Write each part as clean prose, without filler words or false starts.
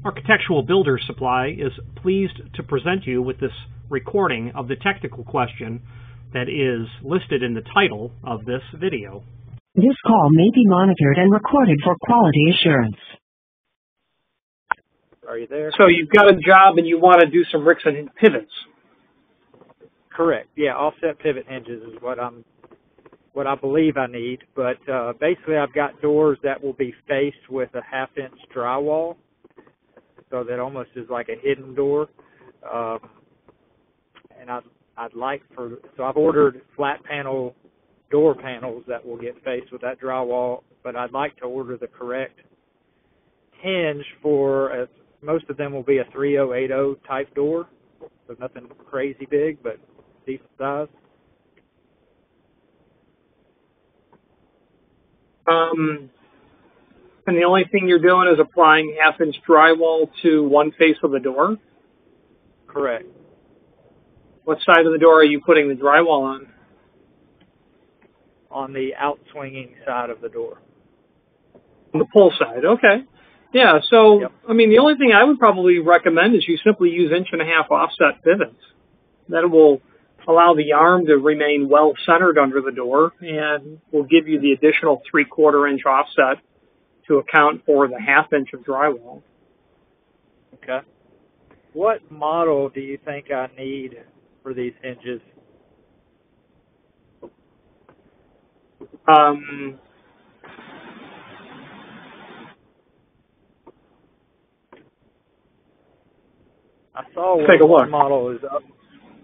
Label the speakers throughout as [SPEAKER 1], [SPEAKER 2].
[SPEAKER 1] Architectural Builder Supply is pleased to present you with this recording of the technical question that is listed in the title of this video.
[SPEAKER 2] This call may be monitored and recorded for quality assurance.
[SPEAKER 3] Are you there?
[SPEAKER 1] So you've got a job and you want to do some Rixson pivots.
[SPEAKER 3] Correct. Yeah, offset pivot hinges is what I believe I need. But basically, I've got doors that will be faced with a 1/2-inch drywall, so that almost is like a hidden door. And I'd like so I've ordered flat panel door panels that will get faced with that drywall, but I'd like to order the correct hinge for most of them will be a 3080 type door, so nothing crazy big, but decent size.
[SPEAKER 1] And the only thing you're doing is applying 1/2-inch drywall to one face of the door?
[SPEAKER 3] Correct.
[SPEAKER 1] What side of the door are you putting the drywall on?
[SPEAKER 3] On the outswinging side of the door.
[SPEAKER 1] On the pull side, okay. Yeah, so,
[SPEAKER 3] Yep.
[SPEAKER 1] I mean, the only thing I would probably recommend is you simply use 1.5-inch offset pivots. That will allow the arm to remain well centered under the door and will give you the additional 3/4-inch offset to account for the 1/2 inch of drywall.
[SPEAKER 3] Okay. What model do you think I need for these hinges? I saw one model is up.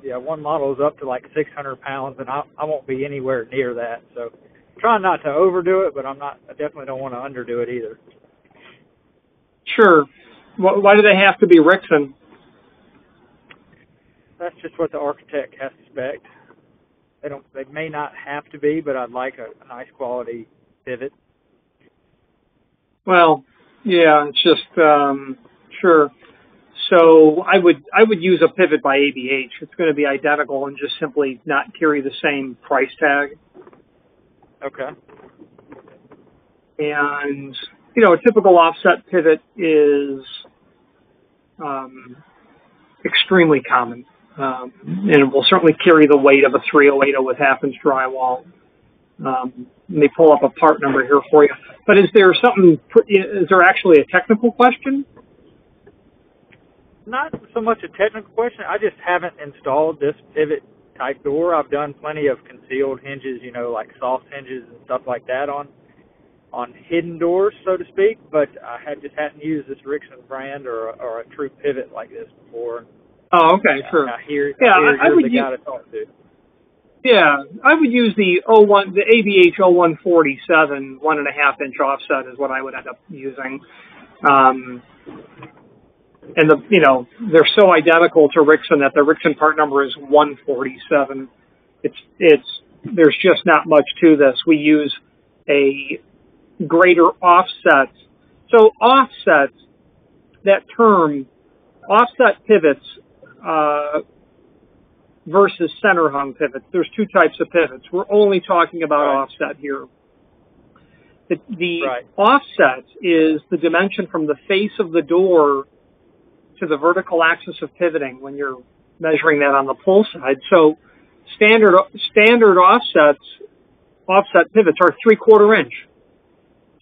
[SPEAKER 3] Yeah, one model is up to like 600 pounds, and I won't be anywhere near that. So, trying not to overdo it, but I definitely don't want to underdo it either.
[SPEAKER 1] Sure. Why do they have to be Rixson?
[SPEAKER 3] That's just what the architect has to spec. They may not have to be, but I'd like a nice quality pivot.
[SPEAKER 1] Well, yeah, it's just sure. So I would use a pivot by ABH. It's going to be identical and just simply not carry the same price tag.
[SPEAKER 3] Okay.
[SPEAKER 1] And a typical offset pivot is extremely common. And it will certainly carry the weight of a 3080 with 1/2-inch drywall. Let me pull up a part number here for you. But is there actually a technical question?
[SPEAKER 3] Not so much a technical question. I just haven't installed this pivot type door. I've done plenty of concealed hinges, like soft hinges and stuff like that on hidden doors, so to speak. But I hadn't used this Rixson brand or a true pivot like this before.
[SPEAKER 1] Oh, okay, sure.
[SPEAKER 3] I hear
[SPEAKER 1] I would
[SPEAKER 3] the guy to talk to.
[SPEAKER 1] Yeah, I would use the ABH 0147 1.5-inch offset is what I would end up using. And they're so identical to Rixson that the Rixson part number is 147. There's just not much to this. We use a greater offset. So offset, that term, offset pivots versus center hung pivots. There's two types of pivots. We're only talking about offset here. The offset is the dimension from the face of the door to the vertical axis of pivoting when you're measuring that on the pull side. So standard offset pivots are 3/4 inch.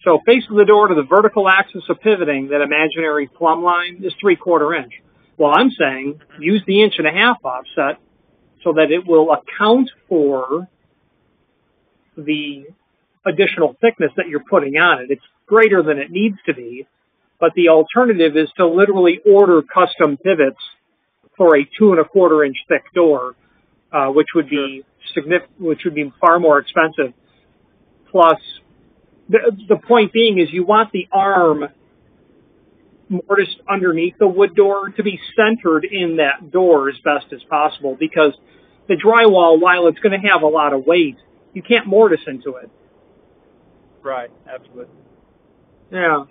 [SPEAKER 1] So face of the door to the vertical axis of pivoting, that imaginary plumb line is 3/4 inch. Well, I'm saying use the 1.5-inch offset so that it will account for the additional thickness that you're putting on it. It's greater than it needs to be. But the alternative is to literally order custom pivots for a 2.25-inch thick door, which would be far more expensive. Plus, the point being is you want the arm mortised underneath the wood door to be centered in that door as best as possible, because the drywall, while it's going to have a lot of weight, you can't mortise into it.
[SPEAKER 3] Right, absolutely.
[SPEAKER 1] Yeah.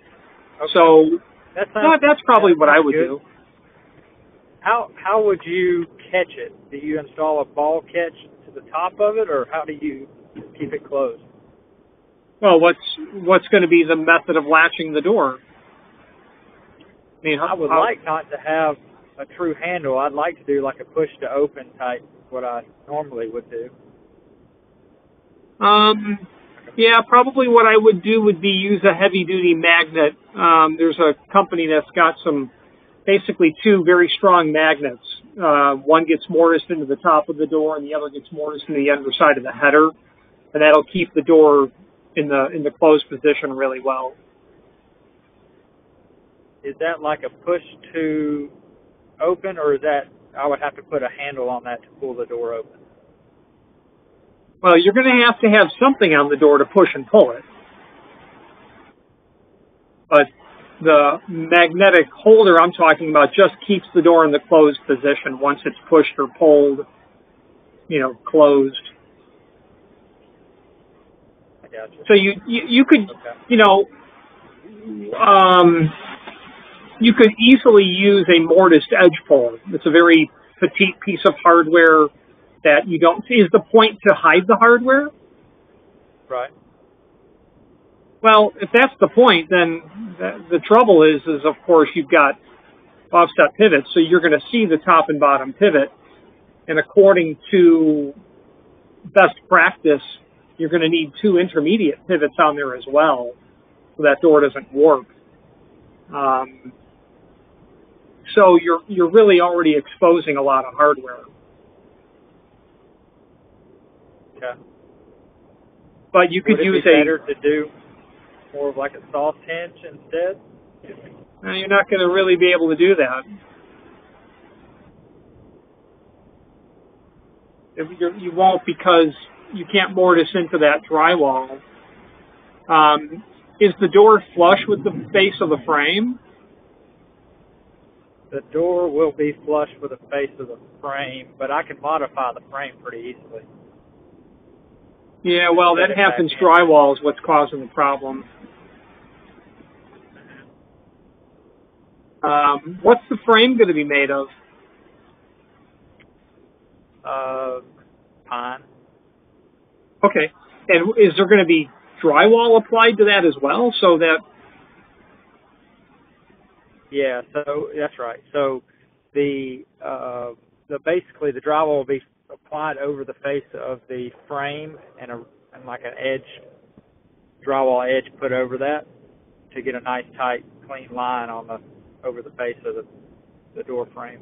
[SPEAKER 3] Okay.
[SPEAKER 1] So that's probably what I would do.
[SPEAKER 3] How would you catch it? Do you install a ball catch to the top of it, or how do you keep it closed?
[SPEAKER 1] Well, what's going to be the method of latching the door? I mean,
[SPEAKER 3] I would like not to have a true handle. I'd like to do like a push to open type, what I normally would do.
[SPEAKER 1] Yeah, probably what I would do would be use a heavy-duty magnet. There's a company that's got basically two very strong magnets. One gets mortised into the top of the door, and the other gets mortised into the underside of the header, and that'll keep the door in the closed position really well.
[SPEAKER 3] Is that like a push to open, or is that I would have to put a handle on that to pull the door open?
[SPEAKER 1] Well, you're going to have something on the door to push and pull it. But the magnetic holder I'm talking about just keeps the door in the closed position once it's pushed or pulled, closed.
[SPEAKER 3] I gotcha.
[SPEAKER 1] So you could, you could easily use a mortised edge pull. It's a very petite piece of hardware that you don't see. Is the point to hide the hardware?
[SPEAKER 3] Right.
[SPEAKER 1] Well, if that's the point, then the trouble is of course you've got offset pivots, so you're going to see the top and bottom pivot, and according to best practice, you're going to need two intermediate pivots on there as well, so that door doesn't warp. So you're really already exposing a lot of hardware.
[SPEAKER 3] Okay.
[SPEAKER 1] But you could
[SPEAKER 3] Would it
[SPEAKER 1] use
[SPEAKER 3] be better to do more of like a soft hinge instead?
[SPEAKER 1] No, you're not going to really be able to do that. You won't, because you can't mortise into that drywall. Is the door flush with the base of the frame?
[SPEAKER 3] The door will be flush with the face of the frame, but I can modify the frame pretty easily.
[SPEAKER 1] Yeah, well, that happens. Drywall is what's causing the problem. What's the frame going to be made of?
[SPEAKER 3] Pine.
[SPEAKER 1] Okay. And is there going to be drywall applied to that as well, so that...
[SPEAKER 3] Yeah, so that's right. So the basically the drywall will be applied over the face of the frame, and like an edge, drywall edge put over that to get a nice tight clean line over the face of the door frame.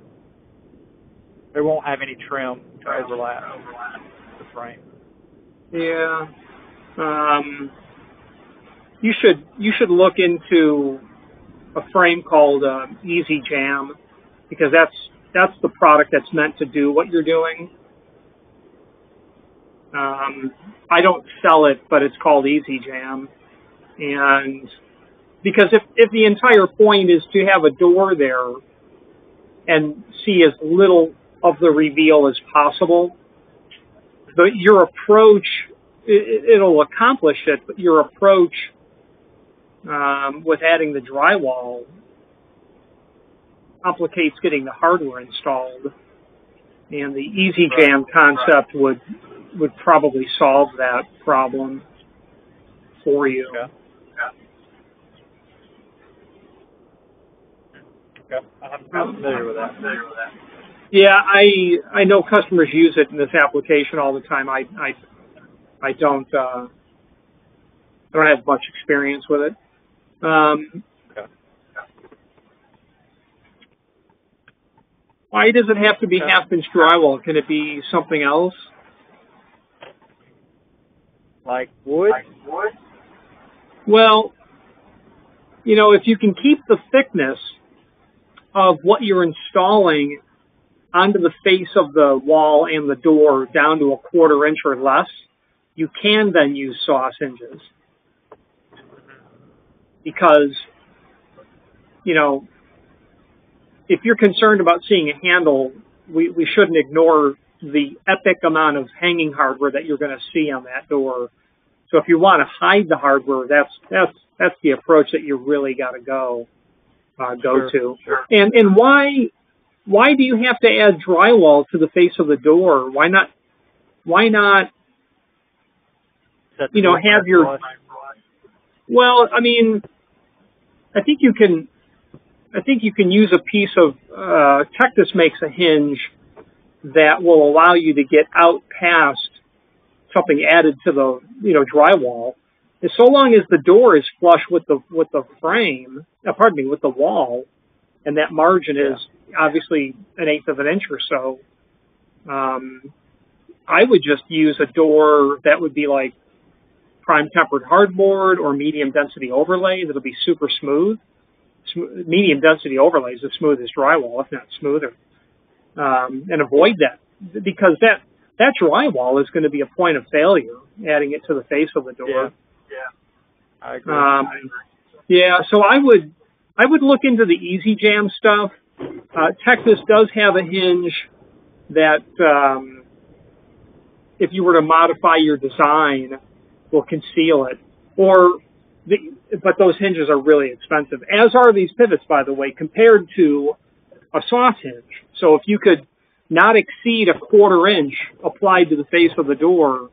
[SPEAKER 3] There won't have any trim to overlap the frame.
[SPEAKER 1] Yeah. You should look into a frame called Easy Jam, because that's the product that's meant to do what you're doing. I don't sell it, but it's called Easy Jam. And because if the entire point is to have a door there and see as little of the reveal as possible, your approach, it'll accomplish it, but your approach with adding the drywall complicates getting the hardware installed. And the Easy Jam concept would probably solve that problem for you.
[SPEAKER 3] Okay. Okay. I'm familiar with that.
[SPEAKER 1] Yeah, I know customers use it in this application all the time. I don't have much experience with it.
[SPEAKER 3] Okay.
[SPEAKER 1] Why does it have to be half-inch drywall? Can it be something else?
[SPEAKER 3] Like wood?
[SPEAKER 1] Well, if you can keep the thickness of what you're installing onto the face of the wall and the door down to a 1/4 inch or less, you can then use sauce hinges. Because, if you're concerned about seeing a handle, we shouldn't ignore the epic amount of hanging hardware that you're going to see on that door. So if you want to hide the hardware, that's the approach that you really got to go to.
[SPEAKER 3] Sure.
[SPEAKER 1] And why do you have to add drywall to the face of the door? Why not have your... Well, I mean, I think you can I think you can use a piece of Tectus makes a hinge that will allow you to get out past something added to the drywall. And so long as the door is flush with the frame, with the wall, and that margin is obviously 1/8 of an inch or so, I would just use a door that would be like prime tempered hardboard or medium density overlay that'll be super smooth. Medium density overlay is as smooth as drywall, if not smoother. And avoid that, because that drywall is going to be a point of failure, adding it to the face of the door.
[SPEAKER 3] Yeah. I agree.
[SPEAKER 1] So I would look into the Easy Jam stuff. Tectus does have a hinge that, if you were to modify your design, will conceal it. But those hinges are really expensive, as are these pivots, by the way, compared to a soft hinge. So if you could not exceed 1/4 inch applied to the face of the door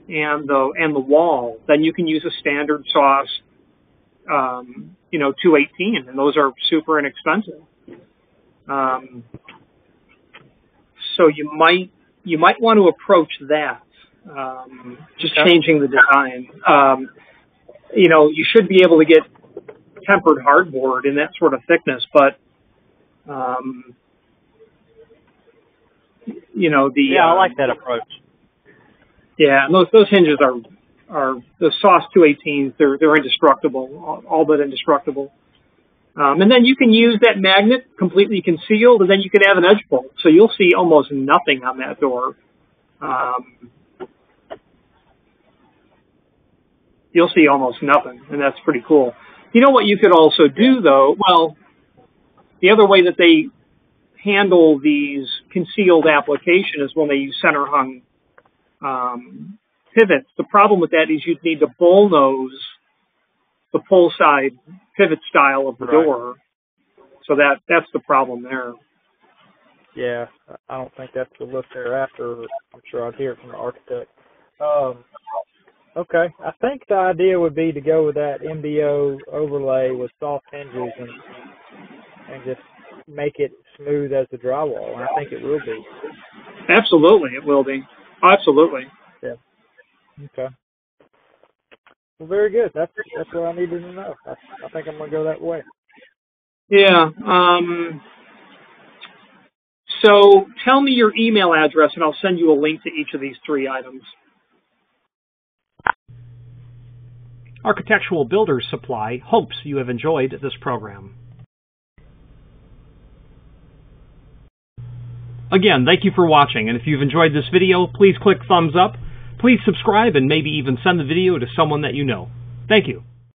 [SPEAKER 1] and the wall, then you can use a standard sauce, 218, and those are super inexpensive. So you might want to approach that, just changing the design. You should be able to get tempered hardboard in that sort of thickness, but I
[SPEAKER 3] like that approach.
[SPEAKER 1] Yeah, and those hinges are the sauce 218s. They're indestructible, all but indestructible. And then you can use that magnet completely concealed, and then you can have an edge bolt, so you'll see almost nothing on that door. You'll see almost nothing, and that's pretty cool. You know what you could also do, though? Well, the other way that they handle these concealed application is when they use center-hung pivots. The problem with that is you'd need to bullnose the pull-side pivot style of the door. So that's the problem there.
[SPEAKER 3] Yeah, I don't think that's the look they're after. I'm sure I'd hear it from the architect. Okay, I think the idea would be to go with that MDO overlay with soft hinges and just make it smooth as the drywall, and I think it will be.
[SPEAKER 1] Absolutely, it will be. Absolutely.
[SPEAKER 3] Yeah. Okay. Well, very good. That's what I needed to know. I think I'm going to go that way.
[SPEAKER 1] Yeah. So tell me your email address, and I'll send you a link to each of these 3 items.
[SPEAKER 4] Architectural Builders Supply hopes you have enjoyed this program. Again, thank you for watching, and if you've enjoyed this video, please click thumbs up. Please subscribe and maybe even send the video to someone that you know. Thank you.